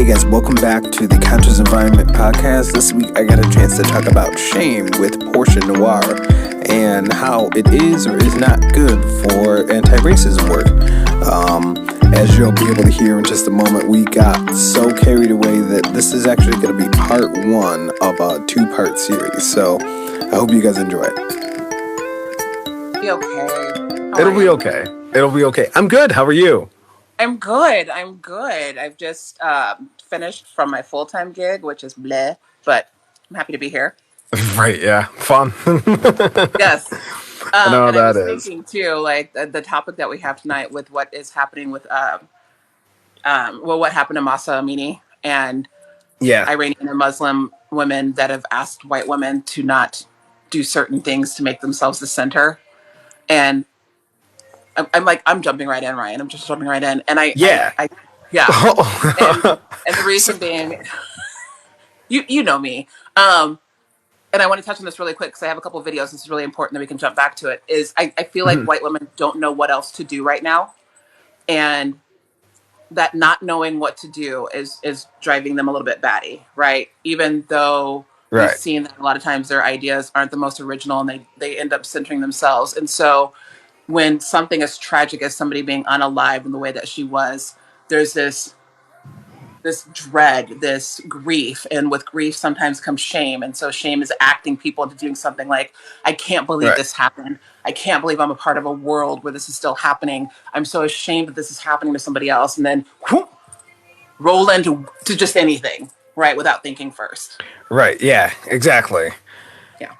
Hey guys, welcome back to the Conscious Environment Podcast. This week I got a chance to talk about shame with Portia Noir and how it is or is not good for anti-racism work. As you'll be able to hear in just a moment, we got so carried away that this is actually going to be part one of a two-part series. So I hope you guys enjoy it. Be okay. It'll be okay. It'll be okay. I'm good. How are you? I'm good. I've just finished from my full-time gig, which is bleh, but I'm happy to be here. Right, yeah. Fun. Yes. I know and that I was is. thinking, too, like, the topic that we have tonight with what is happening with, what happened to Masa Amini and Yeah. Iranian and Muslim women that have asked white women to not do certain things to make themselves the center. And I'm jumping right in, Ryan. I'm just jumping right in. And Yeah. yeah. And the reason being, you know me. And I want to touch on this really quick because I have a couple of videos. This is really important that we can jump back to it. Is I feel like white women don't know what else to do right now. And that not knowing what to do is driving them a little bit batty, right? Even though we've seen that a lot of times their ideas aren't the most original and they end up centering themselves. And so when something as tragic as somebody being unalived in the way that she was, there's this dread, this grief, and with grief sometimes comes shame. And so shame is acting people into doing something like, I can't believe this happened. I can't believe I'm a part of a world where this is still happening. I'm so ashamed that this is happening to somebody else. And then whoop, roll into just anything, right, without thinking first. Right, yeah, exactly. Yeah.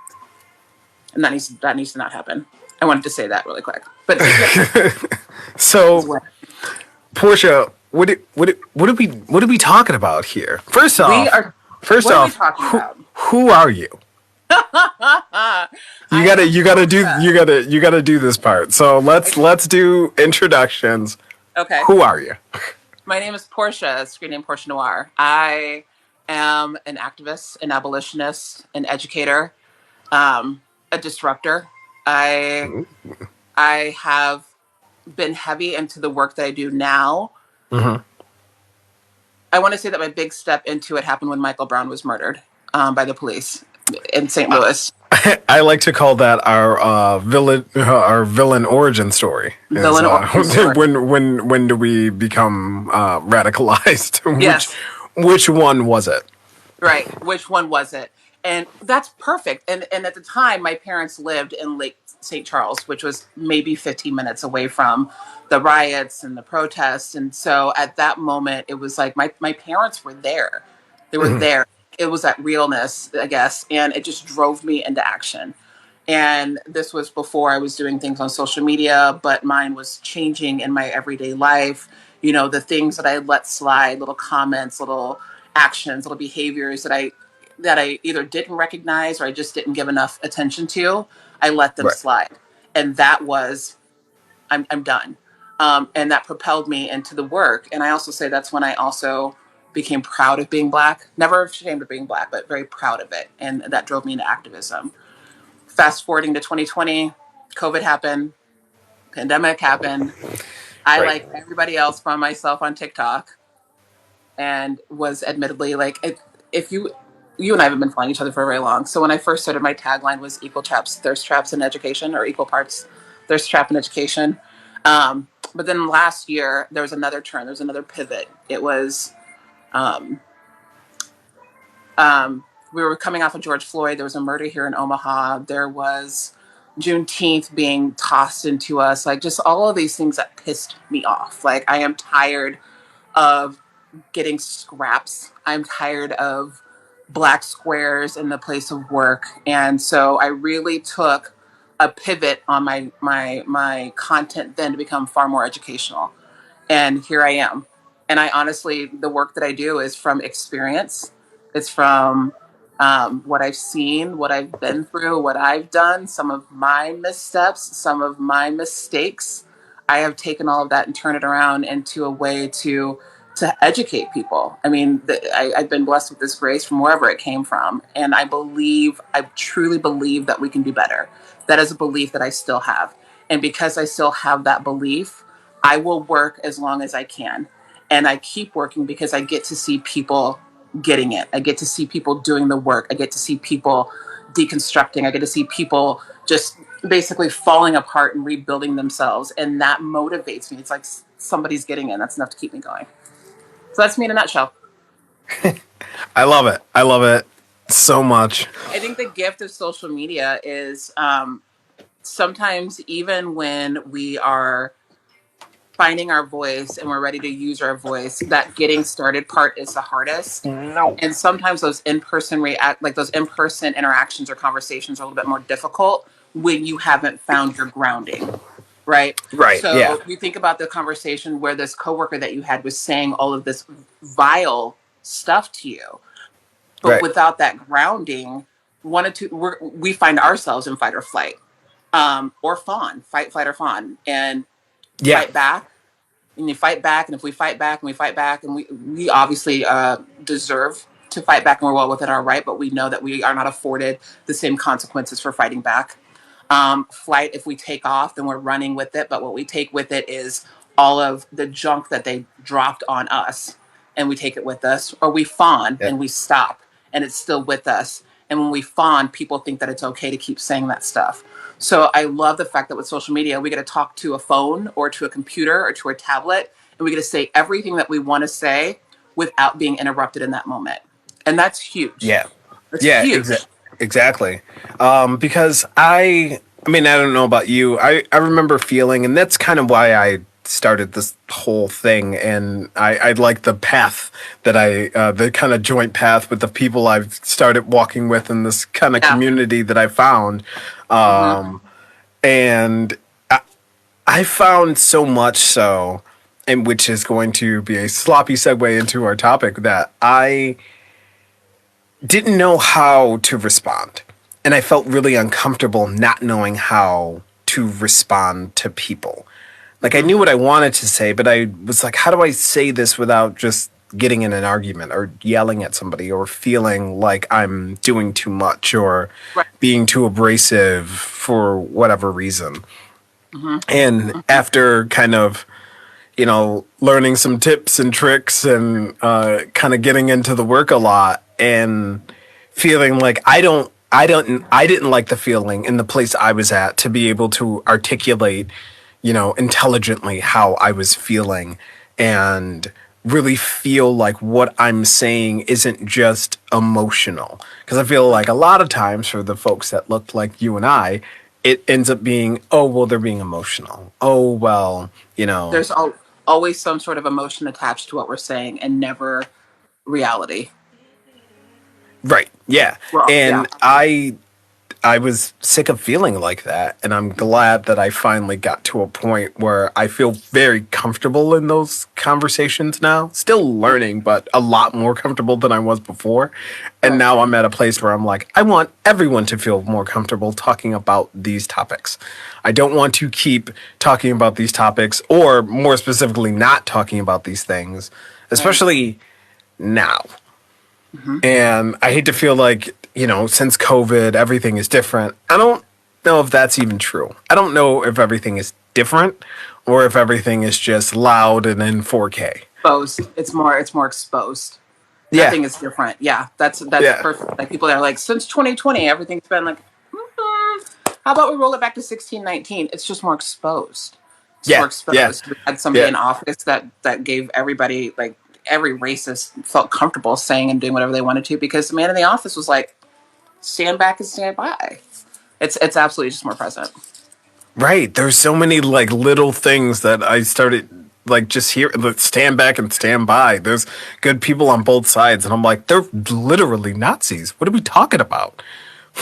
And that needs to not happen. I wanted to say that really quick. But so, Portia, what are we talking about here? First off, who are you? You gotta do this part. So let's do introductions. Okay. Who are you? My name is Portia, screen name Portia Noir. I am an activist, an abolitionist, an educator, a disruptor. I have been heavy into the work that I do now. Mm-hmm. I want to say that my big step into it happened when Michael Brown was murdered by the police in St. Louis. I like to call that our villain origin story. Origin story. When do we become radicalized? Yes. Which one was it? Right. Which one was it? And that's perfect. And at the time, my parents lived in Lake St. Charles, which was maybe 15 minutes away from the riots and the protests. And so at that moment, it was like my parents were there. They were there. It was that realness, I guess. And it just drove me into action. And this was before I was doing things on social media, but mine was changing in my everyday life. You know, the things that I let slide, little comments, little actions, little behaviors that I either didn't recognize or I just didn't give enough attention to, I let them slide. And that was, I'm done. And that propelled me into the work. And I also say that's when I also became proud of being Black. Never ashamed of being Black, but very proud of it. And that drove me into activism. Fast forwarding to 2020, COVID happened, pandemic happened. I, like everybody else, found myself on TikTok and was admittedly like, if you and I have been following each other for very long. So when I first started, my tagline was equal traps, thirst traps in education, or equal parts thirst trap in education. But then last year, there was another turn. There was another pivot. It was, we were coming off of George Floyd. There was a murder here in Omaha. There was Juneteenth being tossed into us. Like just all of these things that pissed me off. Like I am tired of getting scraps. I'm tired of Black squares in the place of work. And so I really took a pivot on my content then to become far more educational. And here I am. And I honestly, the work that I do is from experience. It's from what I've seen, what I've been through, what I've done, some of my missteps, some of my mistakes. I have taken all of that and turned it around into a way to educate people. I mean, I've been blessed with this grace from wherever it came from. And I truly believe that we can do better. That is a belief that I still have. And because I still have that belief, I will work as long as I can. And I keep working because I get to see people getting it. I get to see people doing the work. I get to see people deconstructing. I get to see people just basically falling apart and rebuilding themselves. And that motivates me. It's like somebody's getting it. That's enough to keep me going. So that's me in a nutshell. I love it. I love it so much. I think the gift of social media is sometimes even when we are finding our voice and we're ready to use our voice, that getting started part is the hardest. No. And sometimes those those in-person interactions or conversations are a little bit more difficult when you haven't found your grounding. Right. Right. Yeah. So you think about the conversation where this coworker that you had was saying all of this vile stuff to you, but Right. without that grounding, one or two, we find ourselves in fight or flight, or fawn, fight, flight, or fawn, and Yeah. fight back. And you fight back, and if we fight back and we fight back, and we obviously deserve to fight back, and we're well within our right, but we know that we are not afforded the same consequences for fighting back. Flight, if we take off, then we're running with it, but what we take with it is all of the junk that they dropped on us, and we take it with us. Or we fawn Yeah. and we stop, and it's still with us. And when we fawn, people think that it's okay to keep saying that stuff. So I love the fact that with social media, we get to talk to a phone or to a computer or to a tablet, and we get to say everything that we want to say without being interrupted in that moment. And that's huge. Yeah. It's Yeah. huge. Exactly. Because I mean, I don't know about you. I remember feeling, and that's kind of why I started this whole thing. And I like the path that the kind of joint path with the people I've started walking with in this kind of community that I found. And I found so much so, and which is going to be a sloppy segue into our topic, that I didn't know how to respond. And I felt really uncomfortable not knowing how to respond to people. Like, I knew what I wanted to say, but I was like, how do I say this without just getting in an argument or yelling at somebody or feeling like I'm doing too much or being too abrasive for whatever reason? And after kind of, learning some tips and tricks and kind of getting into the work a lot and feeling like I didn't like the feeling in the place I was at to be able to articulate, intelligently how I was feeling and really feel like what I'm saying isn't just emotional. Because I feel like a lot of times for the folks that look like you and I, it ends up being, oh, well, they're being emotional. Oh, well, There's always some sort of emotion attached to what we're saying and never reality. Right. Yeah. Well, And I was sick of feeling like that. And I'm glad that I finally got to a point where I feel very comfortable in those conversations now. Still learning, but a lot more comfortable than I was before. And now I'm at a place where I'm like, I want everyone to feel more comfortable talking about these topics. I don't want to keep talking about these topics, or more specifically, not talking about these things, especially now. And I hate to feel like, since COVID, everything is different. I don't know if that's even true. I don't know if everything is different or if everything is just loud and in 4K. Exposed. It's more exposed. Yeah. Nothing is different. Yeah, that's perfect. Like people that are like, since 2020, everything's been like, how about we roll it back to 1619? It's just more exposed. It's more exposed. We had somebody in office that gave everybody, like, every racist felt comfortable saying and doing whatever they wanted to because the man in the office was like, stand back and stand by. It's absolutely just more present. Right. There's so many like little things that I started like just here, stand back and stand by. There's good people on both sides. And I'm like, they're literally Nazis. What are we talking about?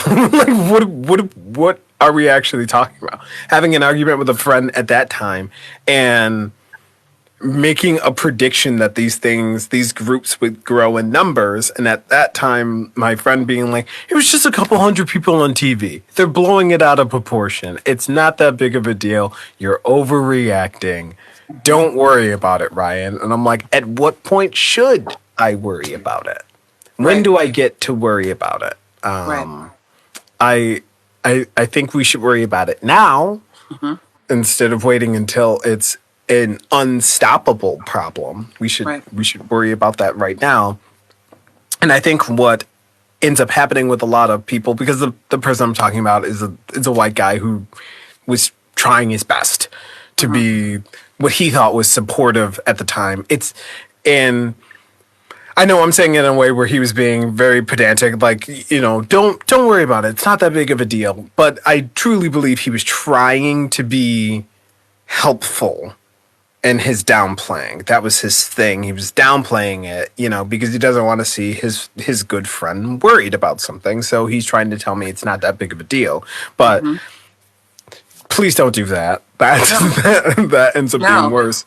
Like, what are we actually talking about? Having an argument with a friend at that time and making a prediction that these groups would grow in numbers. And at that time, my friend being like, it was just a couple hundred people on TV. They're blowing it out of proportion. It's not that big of a deal. You're overreacting. Don't worry about it, Ryan. And I'm like, at what point should I worry about it? When do I get to worry about it? I think we should worry about it now instead of waiting until it's an unstoppable problem. We should Right. worry about that right now. And I think what ends up happening with a lot of people, because the person I'm talking about is a white guy who was trying his best to be what he thought was supportive at the time. And I know I'm saying it in a way where he was being very pedantic, like, don't worry about it. It's not that big of a deal. But I truly believe he was trying to be helpful in his downplaying. That was his thing. He was downplaying it, because he doesn't want to see his good friend worried about something. So he's trying to tell me it's not that big of a deal. But please don't do that. That ends up being No. worse.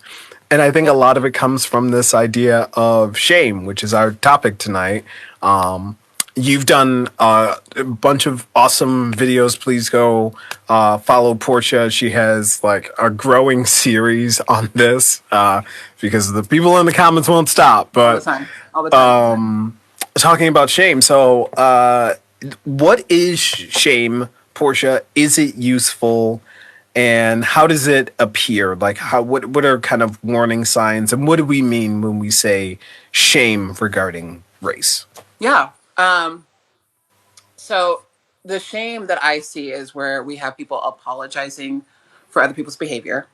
And I think a lot of it comes from this idea of shame, which is our topic tonight. You've done a bunch of awesome videos. Please go follow Portia. She has like a growing series on this because the people in the comments won't stop. But All the time. Talking about shame. So what is shame, Portia? Is it useful? And how does it appear? Like, what are kind of warning signs? And what do we mean when we say shame regarding race? Yeah. So the shame that I see is where we have people apologizing for other people's behavior.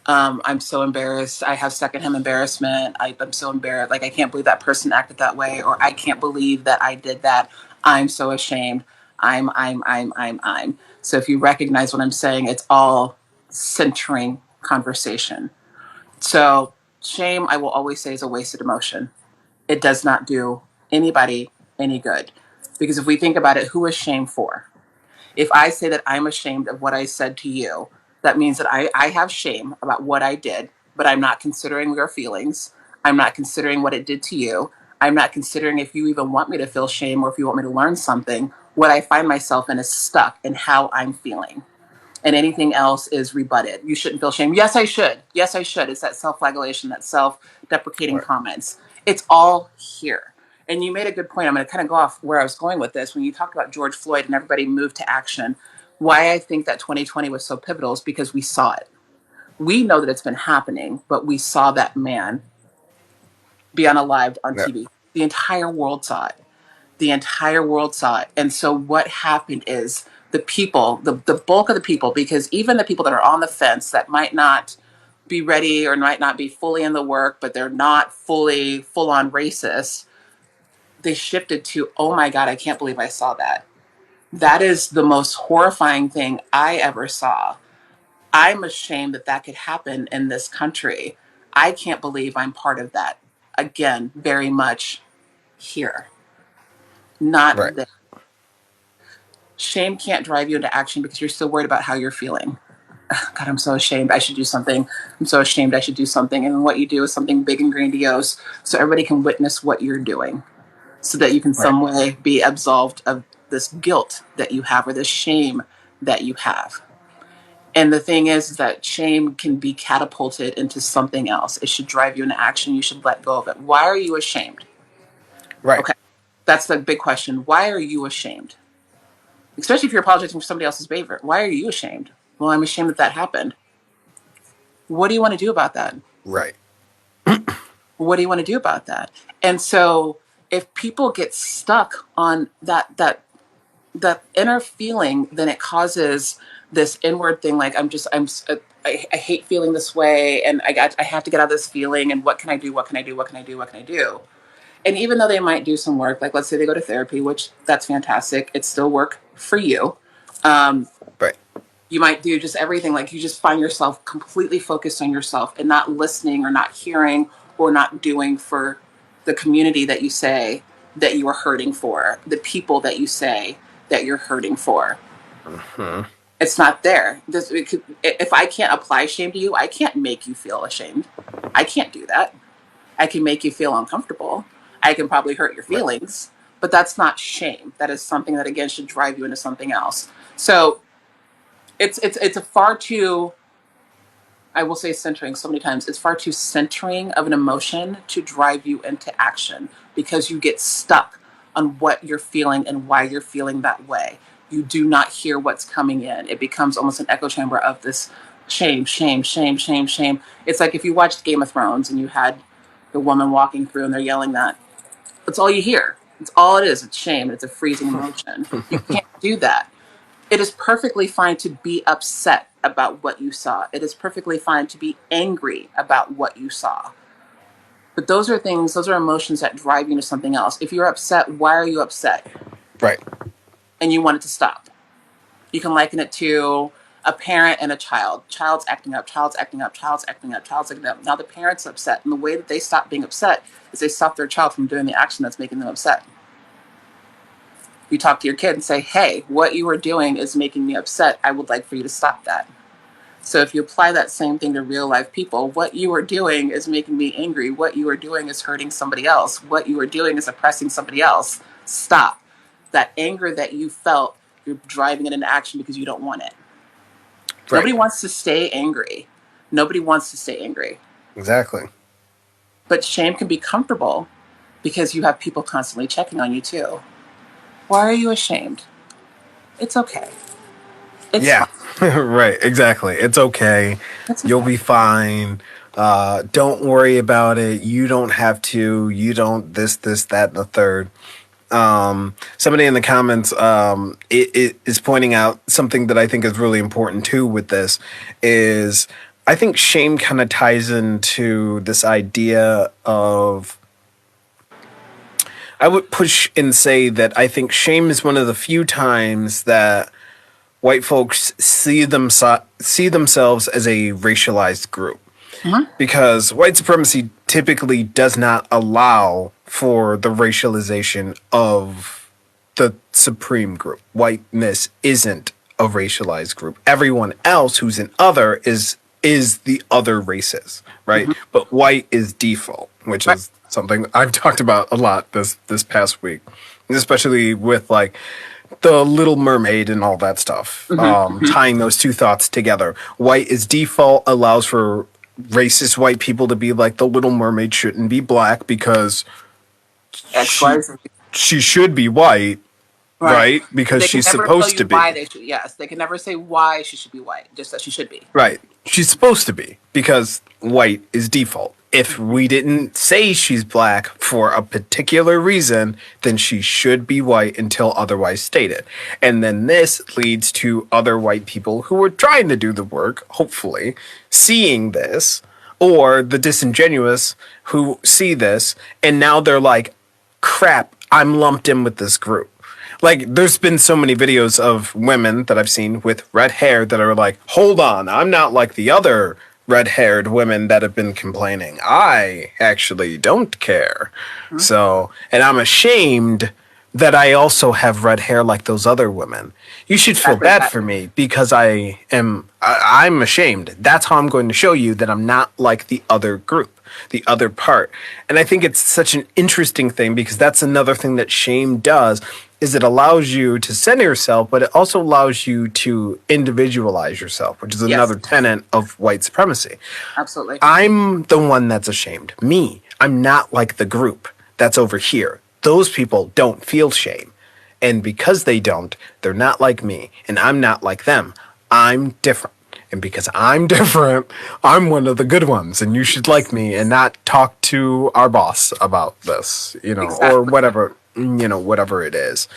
I'm so embarrassed. I have secondhand embarrassment. I'm so embarrassed. Like, I can't believe that person acted that way, or I can't believe that I did that. I'm so ashamed. I'm. So if you recognize what I'm saying, it's all centering conversation. So shame, I will always say, is a wasted emotion. It does not do anybody any good. Because if we think about it, who is shame for? If I say that I'm ashamed of what I said to you, that means that I have shame about what I did, but I'm not considering your feelings. I'm not considering what it did to you. I'm not considering if you even want me to feel shame or if you want me to learn something. What I find myself in is stuck in how I'm feeling. And anything else is rebutted. You shouldn't feel shame. Yes, I should. Yes, I should. It's that self-flagellation, that self-deprecating Right. comments. It's all here. And you made a good point. I'm going to kind of go off where I was going with this. When you talked about George Floyd and everybody moved to action, why I think that 2020 was so pivotal is because we saw it. We know that it's been happening, but we saw that man be unalived on Yeah. TV. The entire world saw it. The entire world saw it. And so what happened is the people, the bulk of the people, because even the people that are on the fence that might not be ready or might not be fully in the work, but they're not fully full on racist, they shifted to, oh my God, I can't believe I saw that. That is the most horrifying thing I ever saw. I'm ashamed that that could happen in this country. I can't believe I'm part of that. Again, very much here, Right. not there. Shame can't drive you into action because you're still worried about how you're feeling. God, I'm so ashamed. I should do something. I'm so ashamed. I should do something. And what you do is something big and grandiose so everybody can witness what you're doing so that you can Right. some way be absolved of this guilt that you have or this shame that you have. And the thing is that shame can be catapulted into something else. It should drive you into action. You should let go of it. Why are you ashamed? Right. Okay. That's the big question. Why are you ashamed? Especially if you're apologizing for somebody else's behavior. Why are you ashamed? Well, I'm ashamed that that happened. What do you want to do about that? Right. What do you want to do about that? And so if people get stuck on that inner feeling, then it causes this inward thing like I hate feeling this way and I have to get out of this feeling and what can I do? What can I do? What can I do? What can I do? And even though they might do some work, like let's say they go to therapy, which that's fantastic, it's still work for you. Um, Right. you might do just everything, like you just find yourself completely focused on yourself and not listening or not hearing or not doing for the community that you say that you are hurting for, the people that you say that you're hurting for. It's not there. If I can't apply shame to you, I can't make you feel ashamed. I can't do that. I can make you feel uncomfortable. I can probably hurt your Right. feelings, but that's not shame. That is something that again should drive you into something else. So it's a far too, I will say centering so many times, it's far too centering of an emotion to drive you into action because you get stuck on what you're feeling and why you're feeling that way. You do not hear what's coming in. It becomes almost an echo chamber of this Shame, shame, shame, shame, shame. It's like if you watched Game of Thrones and you had the woman walking through and they're yelling that. That's all you hear. It's all it is. It's shame. It's a freezing emotion. You can't do that. It is perfectly fine to be upset about what you saw. It is perfectly fine to be angry about what you saw. But those are things, those are emotions that drive you to something else. If you're upset, why are you upset? Right. And you want it to stop. You can liken it to a parent and a child. Child's acting up, child's acting up, child's acting up, child's acting up. Now the parent's upset. And the way that they stop being upset is they stop their child from doing the action that's making them upset. You talk to your kid and say, hey, what you are doing is making me upset. I would like for you to stop that. So if you apply that same thing to real life people, what you are doing is making me angry. What you are doing is hurting somebody else. What you are doing is oppressing somebody else. Stop. That anger that you felt, you're driving it into action because you don't want it. Right. Nobody wants to stay angry. Nobody wants to stay angry. Exactly. But shame can be comfortable because you have people constantly checking on you too. Why are you ashamed? It's okay. It's Yeah. fine. Right. Exactly. It's okay. It's You'll okay. be fine. Don't worry about it. You don't have to. You don't this, that, and the third. Somebody in the comments it is pointing out something that I think is really important too with this is I think shame kind of ties into this idea of I would push and say that I think shame is one of the few times that white folks see themselves as a racialized group. Uh-huh. Because white supremacy typically does not allow for the racialization of the supreme group. Whiteness isn't a racialized group. Everyone else who's an other is the other races, right? Mm-hmm. But white is default, which Right. is something I've talked about a lot this past week, especially with like the Little Mermaid and all that stuff. Mm-hmm. Tying those two thoughts together. White is default allows for racist white people to be like the Little Mermaid shouldn't be black because X, Y, she Z. she should be white, Right. right? But Because they can she's never tell supposed you to be. why they should. Yes, they can never say why she should be white. Just that she should be. Right. She's supposed to be because white is default. If we didn't say she's black for a particular reason, then she should be white until otherwise stated. And then this leads to other white people who are trying to do the work, hopefully, seeing this, or the disingenuous who see this, and now they're like, crap, I'm lumped in with this group. Like, there's been so many videos of women that I've seen with red hair that are like, hold on, I'm not like the other red haired women that have been complaining. I actually don't care. Hmm? So, and I'm ashamed that I also have red hair like those other women. You should feel Exactly bad that. for me because I'm ashamed. That's how I'm going to show you that I'm not like the other group, the other part. And I think it's such an interesting thing because that's another thing that shame does is it allows you to center yourself, but it also allows you to individualize yourself, which is Yes, another tenet of white supremacy. absolutely. I'm the one that's ashamed. Me. I'm not like the group that's over here. Those people don't feel shame. And because they don't, they're not like me. And I'm not like them. I'm different. And because I'm different, I'm one of the good ones. And you should like me and not talk to our boss about this, or Exactly. whatever, whatever it is.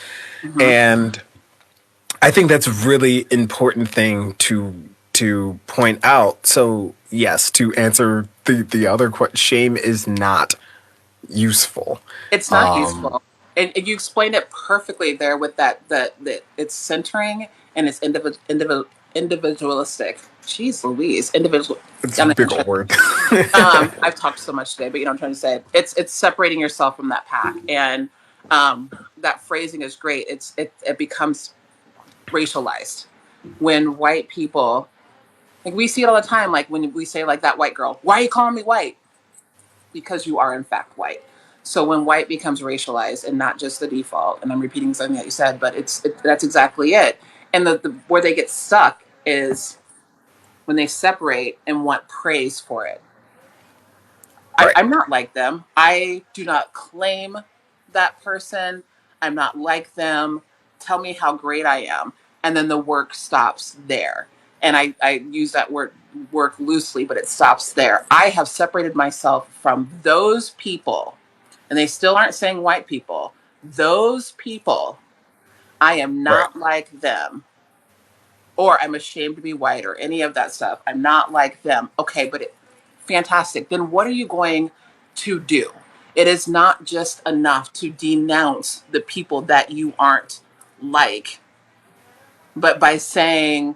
Hmm. And I think that's a really important thing to point out. So yes, to answer the other question, shame is not useful. It's not Um, useful, and you explained it perfectly there with that it's centering and it's individualistic. Jeez Louise, individual. it's a I'm not even big trying. old word. I've talked so much today, but I'm trying to say it's separating yourself from that pack, and that phrasing is great. It becomes racialized when white people, like, we see it all the time. Like when we say like that white girl, why are you calling me white? Because you are in fact white. So when white becomes racialized and not just the default, and I'm repeating something that you said, but that's exactly it. And where they get stuck is when they separate and want praise for it. Right. I'm not like them. I do not claim that person. I'm not like them. Tell me how great I am. And then the work stops there. and I use that word work loosely, but it stops there. I have separated myself from those people, and they still aren't saying white people. Those people, I am Right. not like them, or I'm ashamed to be white, or any of that stuff. I'm not like them. Okay, but fantastic. Then what are you going to do? It is not just enough to denounce the people that you aren't like, but by saying,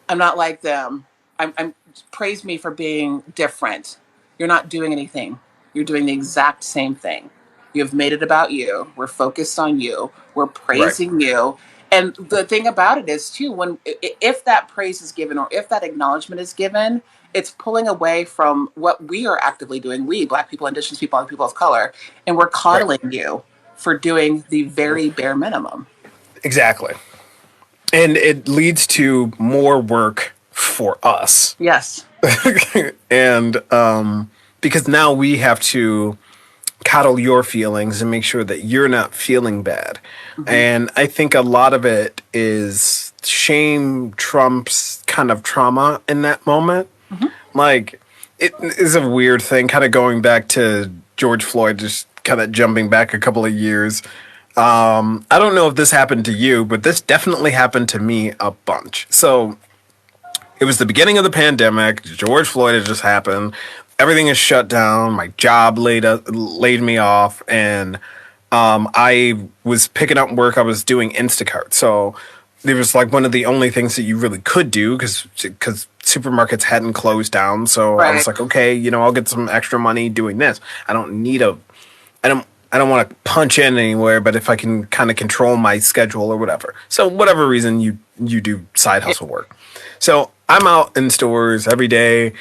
I'm not like them. I'm praise me for being different. You're not doing anything. You're doing the exact same thing. You've made it about you. We're focused on you. We're Right. praising you. And the thing about it is too, when if that praise is given or if that acknowledgement is given, it's pulling away from what we are actively doing. We, Black people, Indigenous people, and people of color, and we're Right. coddling you for doing the very bare minimum. Exactly. And it leads to more work for us. Yes. And because now we have to coddle your feelings and make sure that you're not feeling bad. Mm-hmm. And I think a lot of it is shame trumps kind of trauma in that moment. Mm-hmm. Like, it is a weird thing, kind of going back to George Floyd, just kind of jumping back a couple of years. I don't know if this happened to you, but this definitely happened to me a bunch. So it was the beginning of the pandemic. George Floyd had just happened. Everything is shut down. My job laid me off, and I was picking up work. I was doing Instacart, so it was like one of the only things that you really could do because supermarkets hadn't closed down. So I was Right. like, okay, I'll get some extra money doing this. I don't need I don't want to punch in anywhere, but if I can kind of control my schedule or whatever. So whatever reason you do side hustle work. So I'm out in stores every day,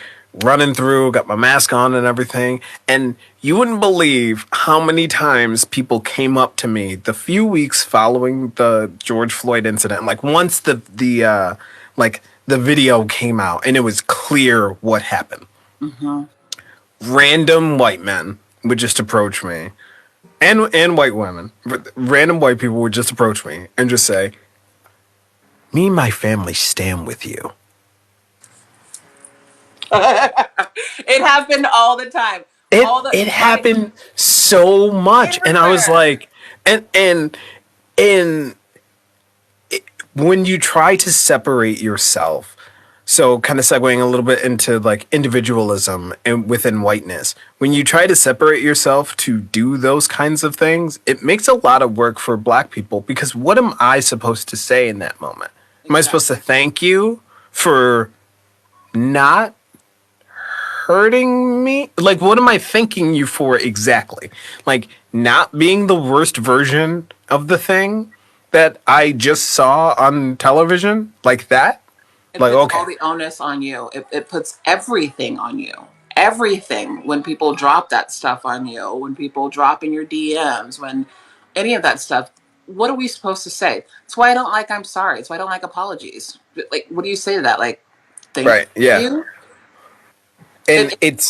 running through, got my mask on and everything. And you wouldn't believe how many times people came up to me the few weeks following the George Floyd incident. Like once the video came out and it was clear what happened. Mm-hmm. Random white men would just approach me. And white women, random white people would just approach me and just say, me and my family stand with you. It happened all the time. It happened so much. And I was like, and when you try to separate yourself, so kind of segueing a little bit into like individualism and within whiteness, when you try to separate yourself to do those kinds of things, it makes a lot of work for Black people because what am I supposed to say in that moment? Am I supposed to thank you for not hurting me? Like, what am I thanking you for exactly? Like, not being the worst version of the thing that I just saw on television? Like that? It Like, puts okay. all the onus on you. It puts everything on you. Everything. When people drop that stuff on you, when people drop in your DMs, when any of that stuff, what are we supposed to say? That's why I don't like I'm sorry. That's why I don't like apologies. Like, what do you say to that? Like, thank Right, yeah. you? And It,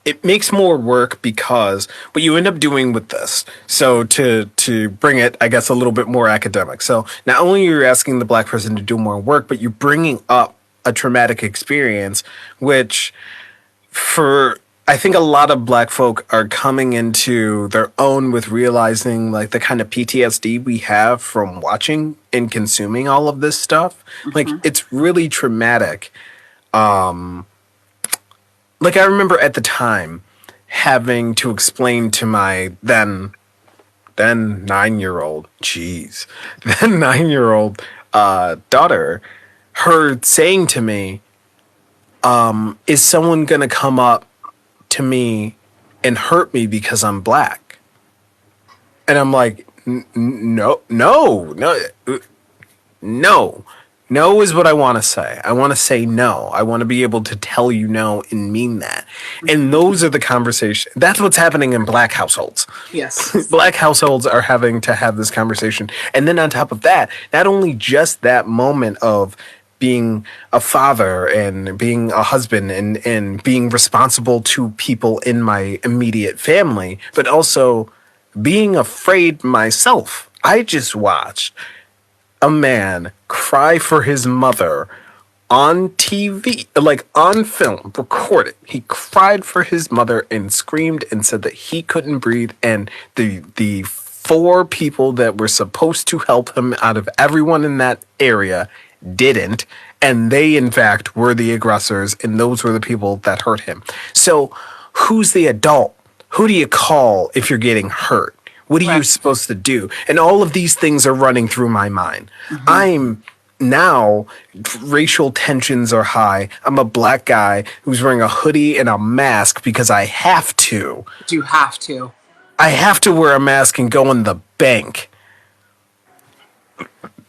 it makes more work because what you end up doing with this, so to bring it, I guess, a little bit more academic. So not only are you asking the Black person to do more work, but you're bringing up a traumatic experience, which for I think a lot of Black folk are coming into their own with realizing like the kind of PTSD we have from watching and consuming all of this stuff. Like it's really traumatic. Like I remember at the time having to explain to my then 9-year-old, then 9-year-old daughter, her saying to me, is someone gonna come up to me and hurt me because I'm Black? And I'm like, no. No is what I want to say. I want to say no. I want to be able to tell you no and mean that. And those are the conversations. That's what's happening in Black households. yes. Black households are having to have this conversation. And then on top of that, not only just that moment of being a father and being a husband and being responsible to people in my immediate family, but also being afraid myself. I just watched a man cry for his mother on TV, like on film, recorded. He cried for his mother and screamed and said that he couldn't breathe, and the four people that were supposed to help him out of everyone in that area didn't, and they in fact were the aggressors, and those were the people that hurt him. So who's the adult? Who do you call if you're getting hurt? What are you Right. supposed to do? And all of these things are running through my mind. I'm now, racial tensions are high. I'm a black guy who's wearing a hoodie and a mask because I have to. You have to. I have to wear a mask and go in the bank.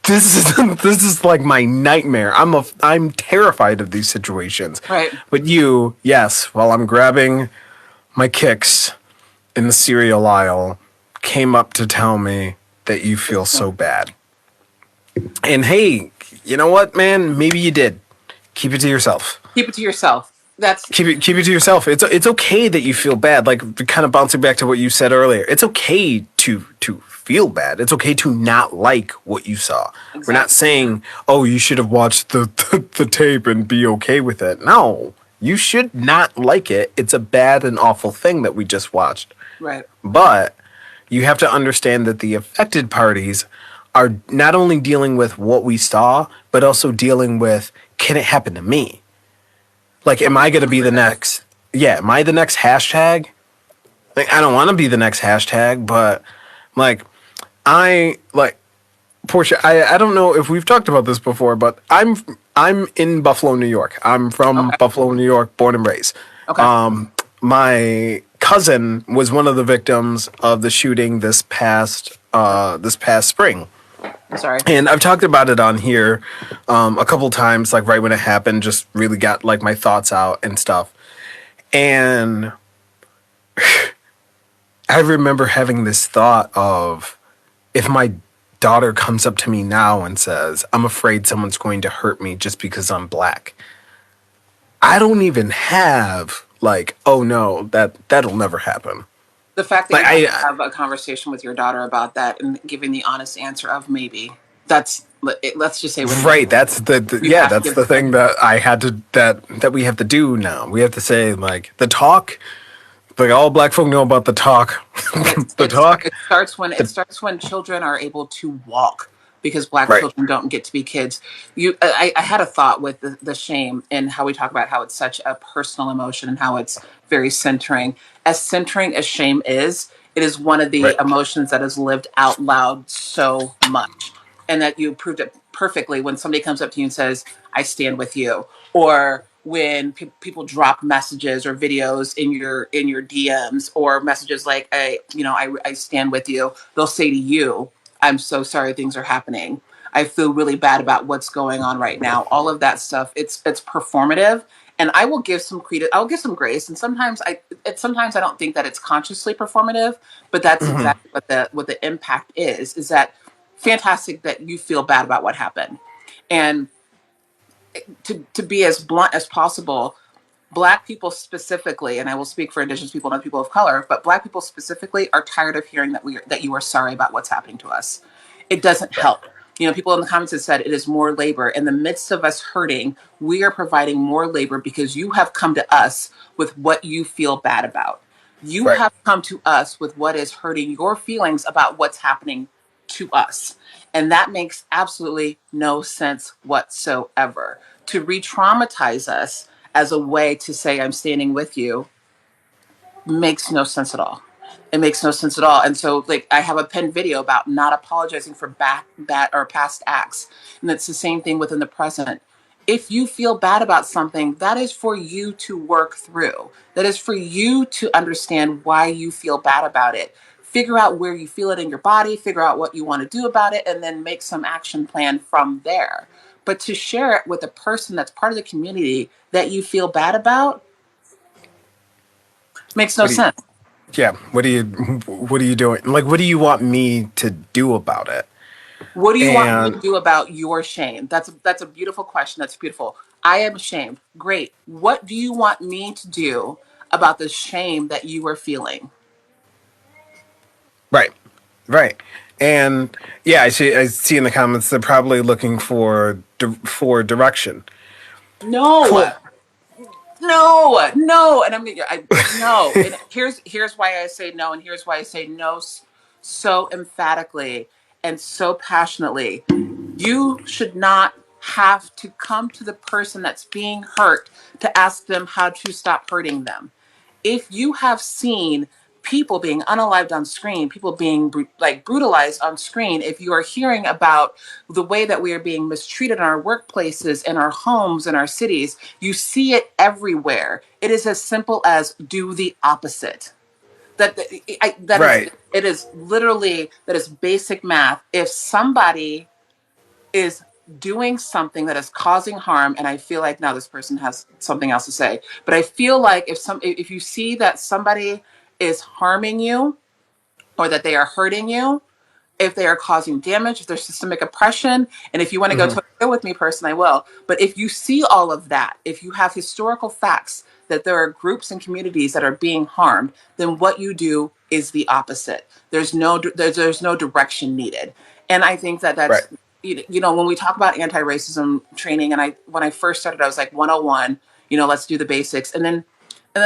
This is like my nightmare. I'm terrified of these situations. Right. But you, yes, while I'm grabbing my kicks in the cereal aisle, came up to tell me that you feel so bad. And hey, you know what, man? Maybe you did. Keep it to yourself. Keep it to yourself. That's Keep it to yourself. It's okay that you feel bad. Like, kind of bouncing back to what you said earlier. It's okay to feel bad. It's okay to not like what you saw. Exactly. We're not saying, oh, you should have watched the tape and be okay with it. No, you should not like it. It's a bad and awful thing that we just watched. right. But you have to understand that the affected parties are not only dealing with what we saw, but also dealing with, can it happen to me? Like, am I going to be the next? Yeah, am I the next hashtag? Like, I don't want to be the next hashtag, but like, Portia. I don't know if we've talked about this before, but I'm in Buffalo, New York. I'm from Buffalo, New York, born and raised. Okay. My cousin was one of the victims of the shooting this past spring. I'm sorry. And I've talked about it on here a couple times, like right when it happened, just really got like my thoughts out and stuff. And I remember having this thought of, if my daughter comes up to me now and says, I'm afraid someone's going to hurt me just because I'm black, I don't even have like, oh no, that'll never happen. The fact that Like you have a conversation with your daughter about that and giving the honest answer of maybe, that's, let's just say with Right, that's You yeah, have to that's give the thing that I had to that we have to do now. We have to say, like, the talk, like, all black folk know about the talk. The talk. It starts when children are able to walk, because black Right. children don't get to be kids. I had a thought with the shame and how we talk about how it's such a personal emotion and how it's very centering. As centering as shame is, it is one of the Right. emotions that is lived out loud so much, and that you proved it perfectly when somebody comes up to you and says, "I stand with you," or when people drop messages or videos in your DMs, or messages like, I stand with you. They'll say to you, "I'm so sorry things are happening. I feel really bad about what's going on right now." All of that stuff, it's performative, and I will give some credit. I'll give some grace, and sometimes I don't think that it's consciously performative, but that's exactly what the impact is that fantastic that you feel bad about what happened. And to be as blunt as possible, black people specifically, and I will speak for indigenous people and other people of color, but black people specifically are tired of hearing that you are sorry about what's happening to us. It doesn't help. People in the comments have said it is more labor. In the midst of us hurting, we are providing more labor because you have come to us with what you feel bad about. You Right. have come to us with what is hurting your feelings about what's happening to us. And that makes absolutely no sense whatsoever. To re traumatize us as a way to say, "I'm standing with you," makes no sense at all. It makes no sense at all. And so, like, I have a pinned video about not apologizing for bad or past acts. And it's the same thing within the present. If you feel bad about something, that is for you to work through. That is for you to understand why you feel bad about it. Figure out where you feel it in your body, figure out what you want to do about it, and then make some action plan from there. But to share it with a person that's part of the community that you feel bad about makes no What do you, sense. yeah, what are you doing? Like, what do you want me to do about it? What do you want me And to do about your shame? That's a beautiful question. That's beautiful. I am ashamed. Great. What do you want me to do about the shame that you are feeling? right, right. And yeah, I see in the comments they're probably looking for direction. No, Cool. no, and no, and here's why I say no, and here's why I say no so emphatically and so passionately. You should not have to come to the person that's being hurt to ask them how to stop hurting them. If you have seen people being unalived on screen, people being brutalized on screen, if you are hearing about the way that we are being mistreated in our workplaces, in our homes, in our cities, you see it everywhere. It is as simple as do the opposite. That that is Right. it is literally that is basic math. If somebody is doing something that is causing harm, and I feel like now this person has something else to say, but I feel like if you see that somebody is harming you or that they are hurting you, if they are causing damage, if there's systemic oppression, and if you want to go Hmm. to a with me person, I will. But if you see all of that, if you have historical facts that there are groups and communities that are being harmed, then what you do is the opposite. There's no direction needed, and I think that Right. that's when we talk about anti-racism training, and I when I first started, I was like 101, let's do the basics, and then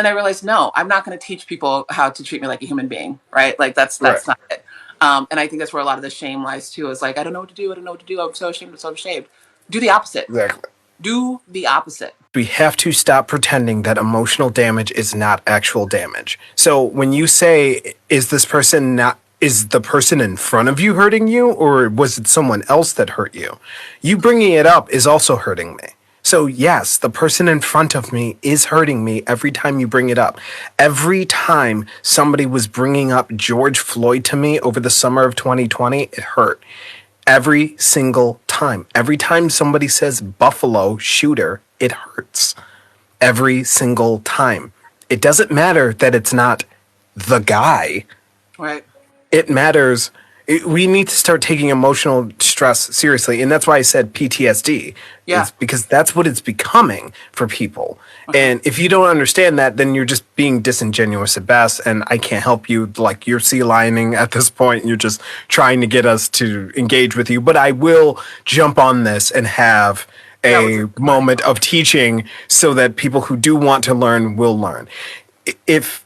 I realized, no, I'm not going to teach people how to treat me like a human being, right? Like Right. that's not it. And I think that's where a lot of the shame lies too. Is like, I don't know what to do. I don't know what to do. I'm so ashamed. I'm so ashamed. Do the opposite. Exactly. Do the opposite. We have to stop pretending that emotional damage is not actual damage. So when you say, is the person in front of you hurting you, or was it someone else that hurt you? You bringing it up is also hurting me. So yes, the person in front of me is hurting me every time you bring it up. Every time somebody was bringing up George Floyd to me over the summer of 2020, it hurt. Every single time. Every time somebody says Buffalo shooter, it hurts. Every single time. It doesn't matter that it's not the guy. Right. It matters. We need to start taking emotional stress seriously. And that's why I said PTSD, Yeah. is because that's what it's becoming for people. Uh-huh. And if you don't understand that, then you're just being disingenuous at best. And I can't help you. Like, you're sea lining at this point. You're just trying to get us to engage with you. But I will jump on this and have That was a moment of teaching so that people who do want to learn will learn. If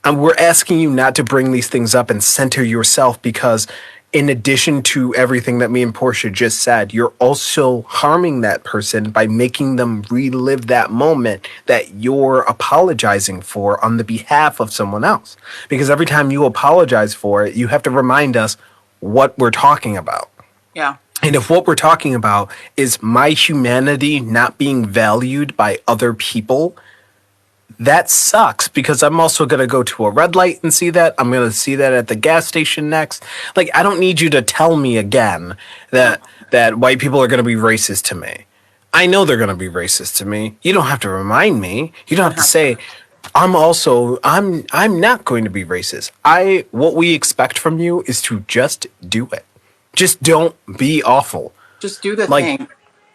we're asking you not to bring these things up and center yourself, because in addition to everything that me and Portia just said, you're also harming that person by making them relive that moment that you're apologizing for on the behalf of someone else. Because every time you apologize for it, you have to remind us what we're talking about. Yeah. And if what we're talking about is my humanity not being valued by other people, that sucks, because I'm also going to go to a red light and see that. I'm going to see that at the gas station next. Like, I don't need you to tell me again No. that white people are going to be racist to me. I know they're going to be racist to me. You don't have to remind me. You don't have to say I'm not going to be racist. What we expect from you is to just do it. Just don't be awful. Just do the Like, thing.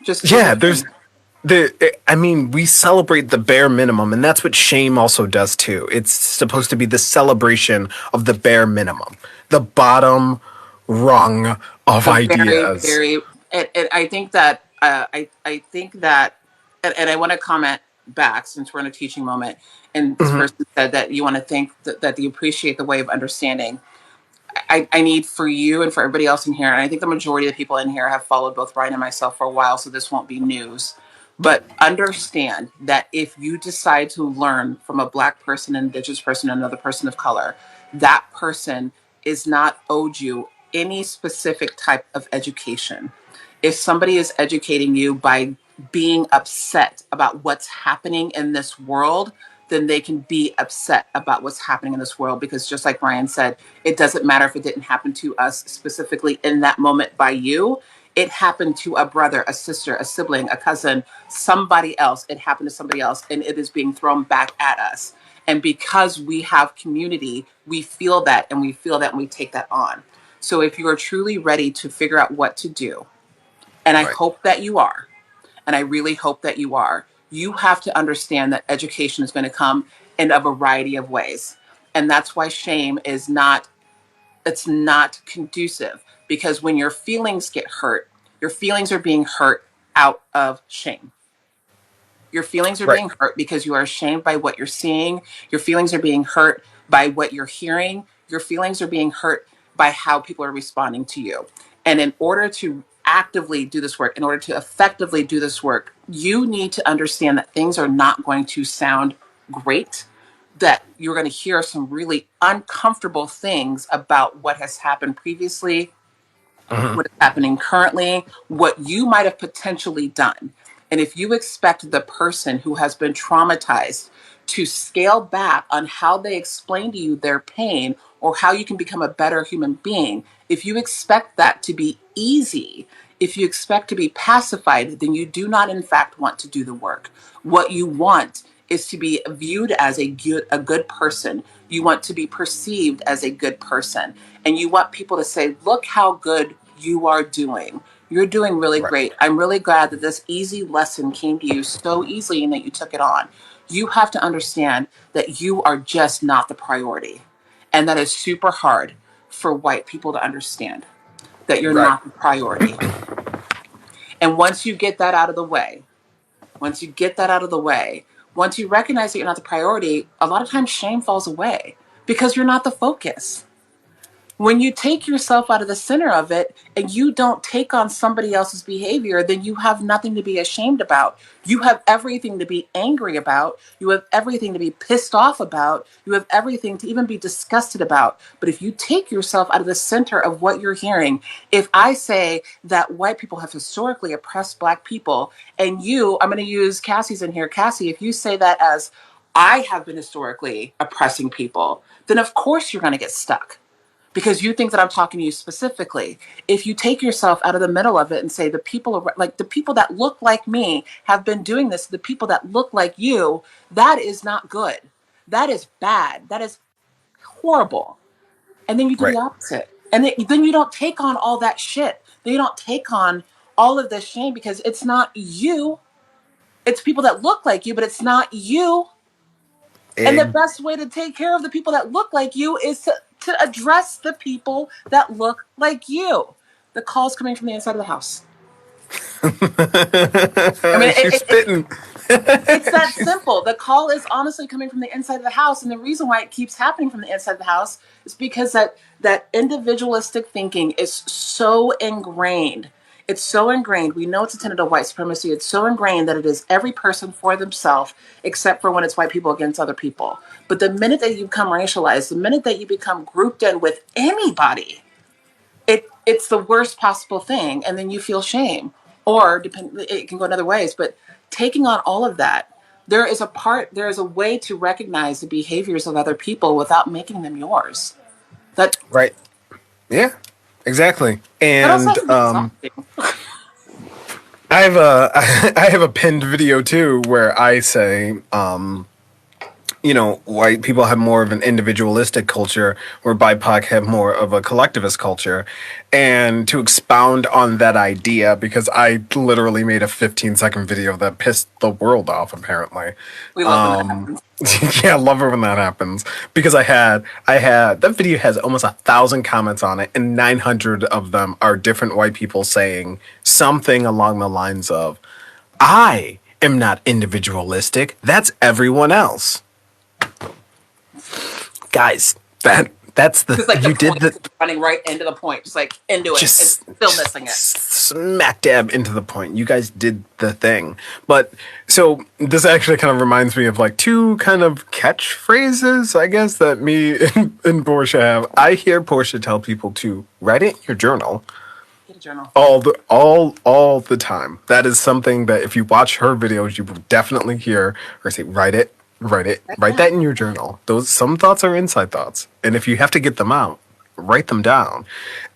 Just do the yeah, thing. we celebrate the bare minimum, and that's what shame also does too. It's supposed to be the celebration of the bare minimum, the bottom rung of A very, ideas. very, and I think that I think that, and I want to comment back since we're in a teaching moment, and this Hmm. person said that you want to think that you appreciate the way of understanding. I need for you and for everybody else in here, and I think the majority of the people in here have followed both Ryan and myself for a while, so this won't be news. But understand that if you decide to learn from a Black person, an Indigenous person, another person of color, that person is not owed you any specific type of education. If somebody is educating you by being upset about what's happening in this world, then they can be upset about what's happening in this world, because just like Ryan said, it doesn't matter if it didn't happen to us specifically in that moment by you. It happened to a brother, a sister, a sibling, a cousin, somebody else. It happened to somebody else, and it is being thrown back at us. And because we have community, we feel that, and we feel that, and we take that on. So if you are truly ready to figure out what to do, and I Right. hope that you are, and I really hope that you are, you have to understand that education is going to come in a variety of ways. And that's why shame is not it's not conducive, because when your feelings get hurt, your feelings are being hurt out of shame. Your feelings are Right. being hurt because you are ashamed by what you're seeing. Your feelings are being hurt by what you're hearing. Your feelings are being hurt by how people are responding to you. And in order to actively do this work, in order to effectively do this work, you need to understand that things are not going to sound great, that you're going to hear some really uncomfortable things about what has happened previously, Mm-hmm. what is happening currently, what you might have potentially done. And if you expect the person who has been traumatized to scale back on how they explain to you their pain or how you can become a better human being, if you expect that to be easy, if you expect to be pacified, then you do not, in fact, want to do the work. What you want is to be viewed as a good person. You want to be perceived as a good person. And you want people to say, look how good you are doing. You're doing really Right. great. I'm really glad that this easy lesson came to you so easily and that you took it on. You have to understand that you are just not the priority. And that is super hard for white people to understand, that you're Right. not the priority. And once you get that out of the way, once you get that out of the way, once you recognize that you're not the priority, a lot of times shame falls away because you're not the focus. When you take yourself out of the center of it and you don't take on somebody else's behavior, then you have nothing to be ashamed about. You have everything to be angry about. You have everything to be pissed off about. You have everything to even be disgusted about. But if you take yourself out of the center of what you're hearing, if I say that white people have historically oppressed Black people, and you, I'm going to use Cassie's in here. Cassie, if you say that as I have been historically oppressing people, then of course you're going to get stuck, because you think that I'm talking to you specifically. If you take yourself out of the middle of it and say the people, like the people that look like me have been doing this, the people that look like you, that is not good. That is bad. That is horrible. And then you do Right. the opposite. And then you don't take on all that shit. Then you don't take on all of this shame, because it's not you. It's people that look like you, but it's not you. And the Egg. best way to take care of the people that look like you is to address the people that look like you. The call's coming from the inside of the house. I mean, She's spitting. it's that simple. The call is honestly coming from the inside of the house. And the reason why it keeps happening from the inside of the house is because that individualistic thinking is so ingrained. It's so ingrained. We know it's a tenet of white supremacy. It's so ingrained that it is every person for themselves, except for when it's white people against other people. But the minute that you become racialized, the minute that you become grouped in with anybody, it's the worst possible thing. And then you feel shame. Or it can go in other ways. But taking on all of that, there is a way to recognize the behaviors of other people without making them yours. That Right. Yeah. Exactly. that also And has to be exhausting. I have a I have a pinned video too where I say, white people have more of an individualistic culture, where BIPOC have more of a collectivist culture. And to expound on that idea, because I literally made a 15-second video that pissed the world off, apparently. We love when that happens. Yeah, I love it when that happens. Because I had that video has almost 1,000 comments on it, and 900 of them are different white people saying something along the lines of, I am not individualistic, that's everyone else. Guys, that's the It's like you the did the running right into the point, just like into it, and still missing it. smack dab into the point. You guys did the thing. But so this actually kind of reminds me of like two kind of catchphrases, I guess, that me and Portia have. I hear Portia tell people to write it in your journal Get a journal. all the time. That is something that if you watch her videos, you will definitely hear her say, write that in your journal. Some thoughts are inside thoughts, and if you have to get them out, write them down.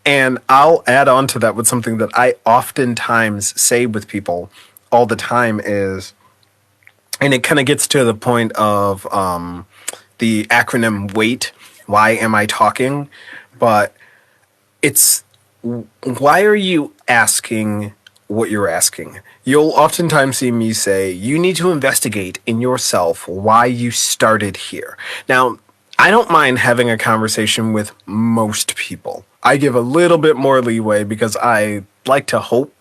And I'll add on to that with something that I oftentimes say with people all the time is, and it kind of gets to the point of the acronym WAIT. Why am I talking? But it's, why are you asking what you're asking? You'll oftentimes see me say, you need to investigate in yourself why you started here. Now, I don't mind having a conversation with most people. I give a little bit more leeway because I like to hope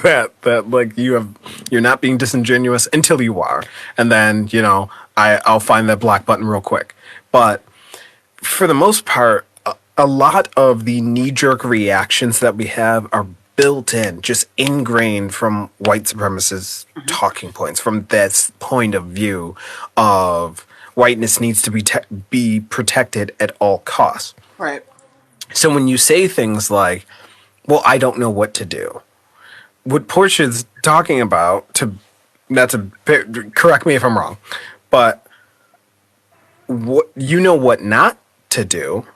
that like you're not being disingenuous until you are, and then I'll find that black button real quick. But for the most part, a lot of the knee jerk reactions that we have are built in, just ingrained from white supremacist talking points, from this point of view of whiteness needs to be protected at all costs. Right. So when you say things like, well, I don't know what to do, what Portia's talking about, correct me if I'm wrong, but what not to do.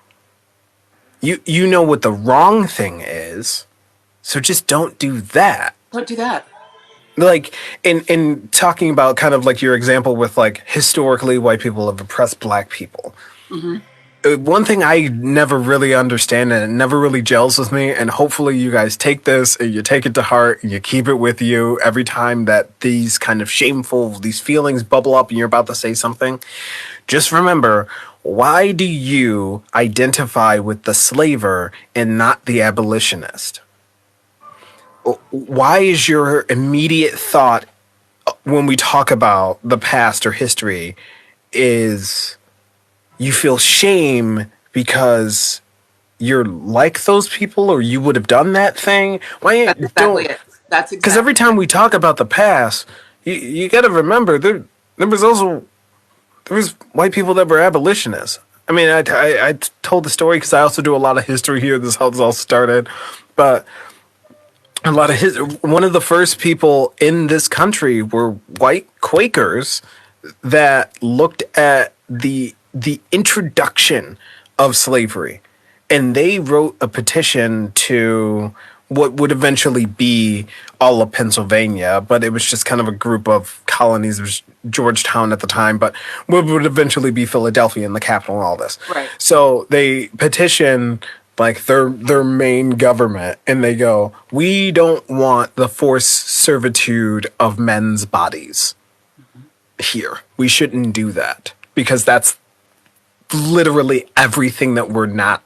You know what the wrong thing is, so just don't do that. Don't do that. Like in talking about kind of like your example with like historically white people have oppressed black people. One thing I never really understand and it never really gels with me, and hopefully you guys take this and you take it to heart and you keep it with you every time that these kind of these feelings bubble up and you're about to say something. Just remember, why do you identify with the slaver and not the abolitionist? Why is your immediate thought when we talk about the past or history is you feel shame because you're like those people or you would have done that thing? Why That's exactly don't? it. That's Because exactly every time we talk about the past, you got to remember there was white people that were abolitionists. I mean, I told the story because I also do a lot of history here. This is how this all started, but one of the first people in this country were white Quakers that looked at the introduction of slavery, and they wrote a petition to what would eventually be all of Pennsylvania, but it was just kind of a group of colonies. It was Georgetown at the time, but what would eventually be Philadelphia and the capital and all this. Right. So they petition like their main government, and they go, "We don't want the forced servitude of men's bodies here. We shouldn't do that because that's literally everything that we're not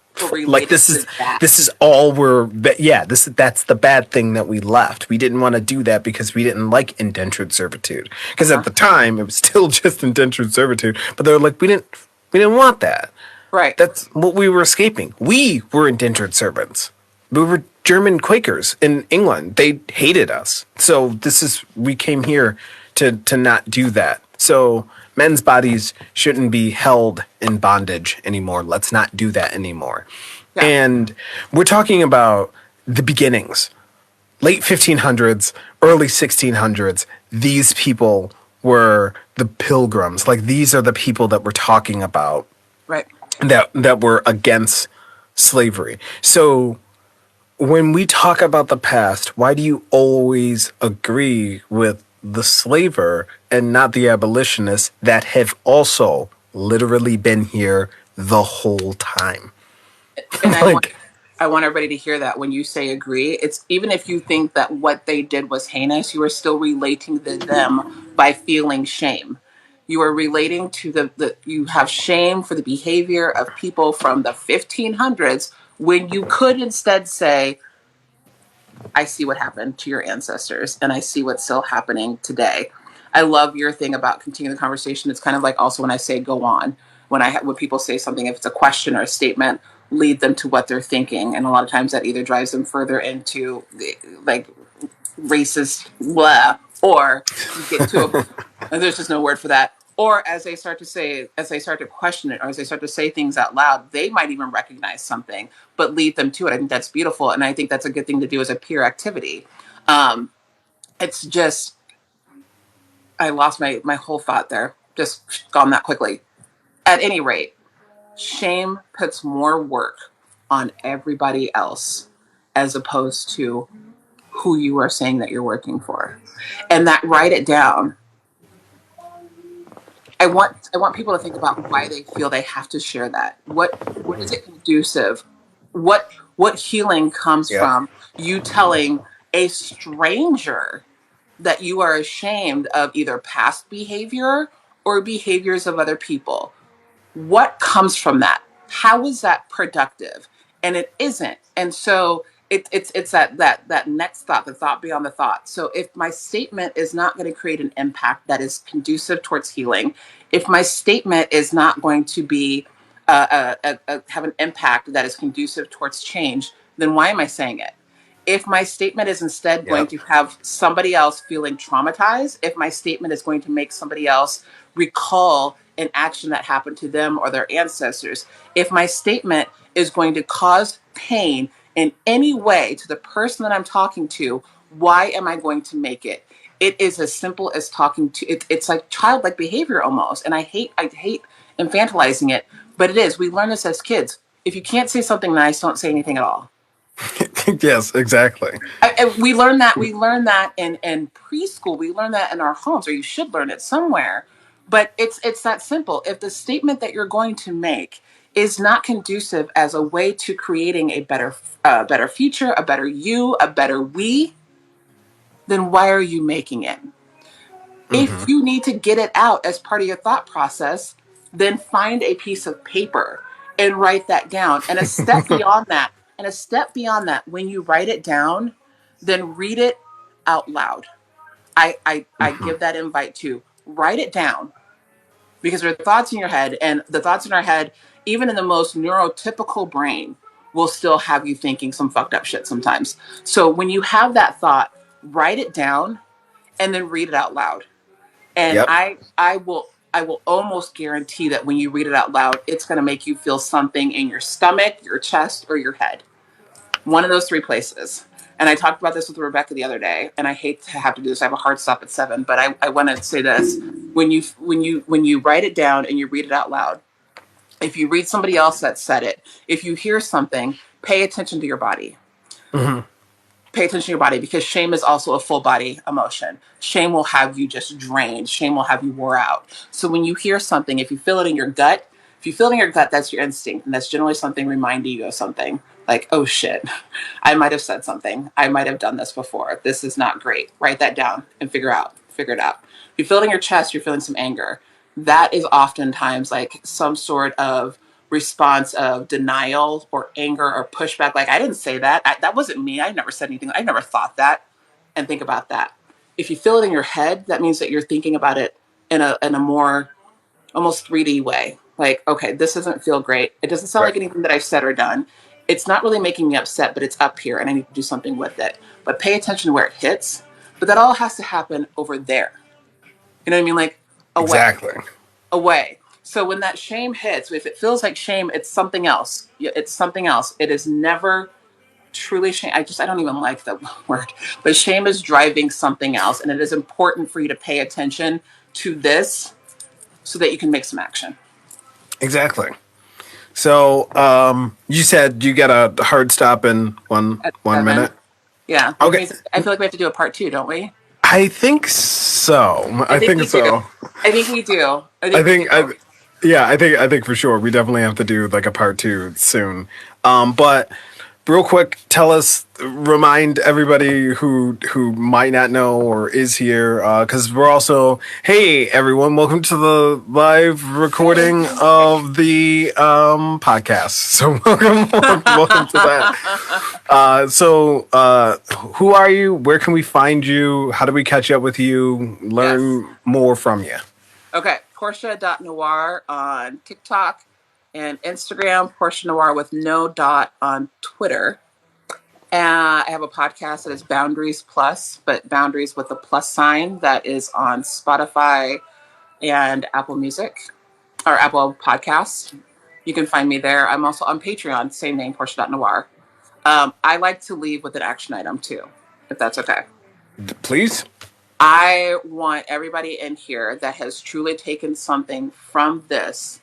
like. This is all that's the bad thing that we left. We didn't want to do that because we didn't like indentured servitude, because at the time it was still just indentured servitude, but they were like, we didn't want that. Right. That's what we were escaping. We were indentured servants. We were German Quakers in England. They hated us. So we came here to not do that. So men's bodies shouldn't be held in bondage anymore. Let's not do that anymore. Yeah. And we're talking about the beginnings. Late 1500s, early 1600s, these people were the pilgrims. Like, these are the people that we're talking about. Right. That were against slavery. So when we talk about the past, why do you always agree with the slaver and not the abolitionists that have also literally been here the whole time? And I want everybody to hear that when you say agree, it's even if you think that what they did was heinous, you are still relating to them by feeling shame. You are relating to you have shame for the behavior of people from the 1500s when you could instead say, I see what happened to your ancestors and I see what's still happening today. I love your thing about continuing the conversation. It's kind of like also when I say go on, when people say something, if it's a question or a statement, lead them to what they're thinking. And a lot of times that either drives them further into like racist blah, or you get to there's just no word for that. Or as they start to question it, or as they start to say things out loud, they might even recognize something, but lead them to it. I think that's beautiful. And I think that's a good thing to do as a peer activity. It's just, I lost my whole thought there, just gone that quickly. At any rate, shame puts more work on everybody else as opposed to who you are saying that you're working for. And that, write it down. I want people to think about why they feel they have to share that. What is it conducive? What healing comes from you telling a stranger that you are ashamed of either past behavior or behaviors of other people? what comes from that? How is that productive? And it isn't. And so it's that next thought, the thought beyond the thought. So if my statement is not going to create an impact that is conducive towards healing, if my statement is not going to be have an impact that is conducive towards change, then why am I saying it? If my statement is instead going Yep. to have somebody else feeling traumatized, if my statement is going to make somebody else recall an action that happened to them or their ancestors, if my statement is going to cause pain in any way to the person that I'm talking to, why am I going to make it? It is as simple as talking to it's like childlike behavior almost. And I hate infantilizing it, but it is. We learn this as kids. If you can't say something nice, don't say anything at all. Yes, exactly. We learn that in preschool. We learn that in our homes, or you should learn it somewhere. But it's that simple. If the statement that you're going to make is not conducive as a way to creating a better future, a better you, a better we, then why are you making it? If Hmm. you need to get it out as part of your thought process, then find a piece of paper and write that down. And a step beyond that, when you write it down, then read it out loud. I Hmm. give that invite to write it down, because there are thoughts in your head, and the thoughts in our head, even in the most neurotypical brain, will still have you thinking some fucked up shit sometimes. So when you have that thought, write it down and then read it out loud. And Yep. I will almost guarantee that when you read it out loud, it's going to make you feel something in your stomach, your chest, or your head. One of those three places. And I talked about this with Rebecca the other day, and I hate to have to do this. I have a hard stop at 7, but I want to say this: when you write it down and you read it out loud, if you read somebody else that said it, if you hear something, pay attention to your body. Hmm. Pay attention to your body, because shame is also a full body emotion. Shame will have you just drained. Shame will have you wore out. So when you hear something, if you feel it in your gut, if you feel it in your gut, that's your instinct. And that's generally something reminding you of something like, oh shit, I might have said something. I might have done this before. This is not great. Write that down and figure it out. If you feel it in your chest, you're feeling some anger. That is oftentimes like some sort of response of denial or anger or pushback. Like, I didn't say that. That wasn't me. I never said anything. I never thought that. And think about that. If you feel it in your head, that means that you're thinking about it in a more almost 3D way. Like, okay, this doesn't feel great. It doesn't sound Right. like anything that I've said or done. It's not really making me upset, but it's up here and I need to do something with it. But pay attention to where it hits. But that all has to happen over there. You know what I mean? Like, away, Exactly. away. So when that shame hits, if it feels like shame, it's something else. It's something else. It is never truly shame. I don't even like the word, but shame is driving something else. And it is important for you to pay attention to this so that you can make some action. Exactly. So, you said you got a hard stop in one At one 7. minute. Yeah, which Okay. means I feel like we have to do a part 2, don't we? I think so. I I think think we do. so. I think we do. I I think we do. think I yeah, I think for sure we definitely have to do like a part two soon. But real quick, remind everybody who might not know or is here, because we're also, hey everyone, welcome to the live recording of the podcast. So welcome to that. Who are you? Where can we find you? How do we catch up with you? Yes. Learn more from you. Okay. Portia.Noir on TikTok and Instagram. Portia Noir with no dot on Twitter. I have a podcast that is Boundaries Plus, but Boundaries with a plus sign, that is on Spotify and Apple Music or Apple Podcasts. You can find me there. I'm also on Patreon, same name, Portia.Noir. I like to leave with an action item too, if that's okay. Please. I want everybody in here that has truly taken something from this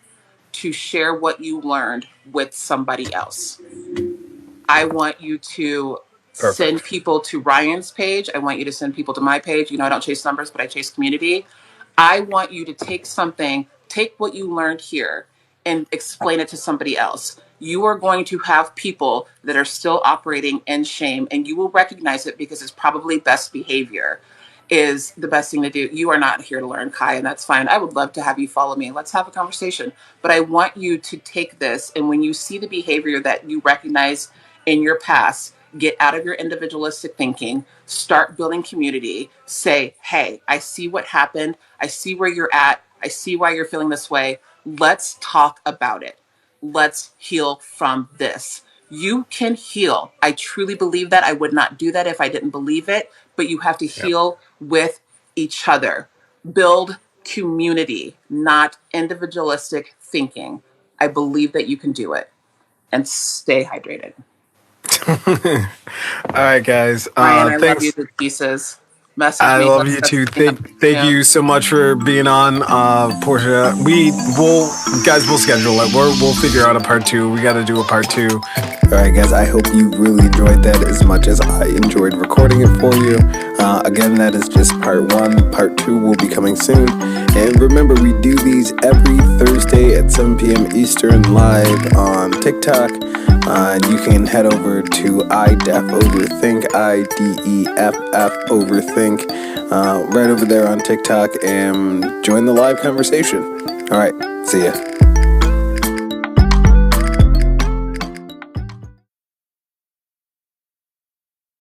to share what you learned with somebody else. I want you to send Perfect. people to Ryan's page. I want you to send people to my page. You know, I don't chase numbers, but I chase community. I want you to take what you learned here and explain it to somebody else. You are going to have people that are still operating in shame, and you will recognize it because it's probably best behavior. is the best thing to do. You are not here to learn, Kai, and that's fine. I would love to have you follow me. Let's have a conversation. But I want you to take this, and when you see the behavior that you recognize in your past, get out of your individualistic thinking, start building community, say, hey, I see what happened. I see where you're at. I see why you're feeling this way. Let's talk about it. Let's heal from this. You can heal. I truly believe that. I would not do that if I didn't believe it, but you have to heal with each other. Build community, not individualistic thinking. I believe that you can do it, and stay hydrated. All right, guys. Ryan, I love you Thanks. to pieces. Message I me. love Let's you set too. something up Thank soon. you so much for being on, Portia. We'll schedule it. We'll figure out a part 2. We got to do a part 2. All right, guys. I hope you really enjoyed that as much as I enjoyed recording it for you. Again, that is just part 1. Part 2 will be coming soon. And remember, we do these every Thursday at 7 p.m. Eastern live on TikTok. And you can head over to IDEF Overthink, IDEFF Overthink, right over there on TikTok and join the live conversation. All right, see ya.